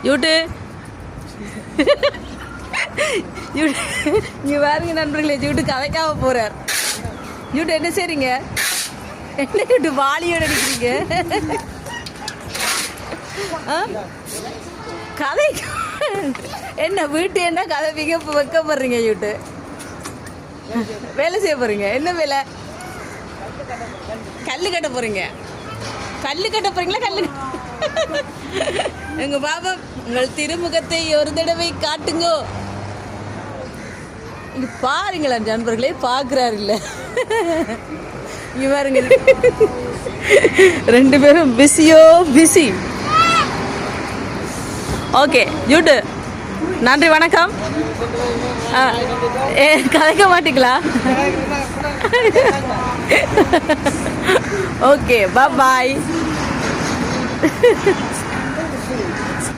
யூட்டு இங்கே பாருங்க நண்பர்களே, யூட்டு கதைக்காம போகிறார். யூட்டு என்ன செய்றீங்க? என்ன யூட்டு வாலியோட அடிக்கிறீங்க? கதை என்ன வீட்டு என்ன கதை வைக்க போடுறீங்க? யூட்டு வேலை செய்ய போறீங்க. என்ன வேலை? கல்லு கட்ட போறீங்க. கல்லு கட்ட போறீங்களா? கல்லு எங்க பாபா உங்கள் திருமுகத்தை ஒரு தடவை காட்டுங்க. இங்க பாருங்களா நண்பர்களே, பாக்குறாரு இல்ல? இங்க பாருங்க, ரெண்டு பேரும் பிஸியோ பிஸி. ஓகே யூட்டு, நன்றி வணக்கம். கதைக்க மாட்டீங்களா? Okay bye.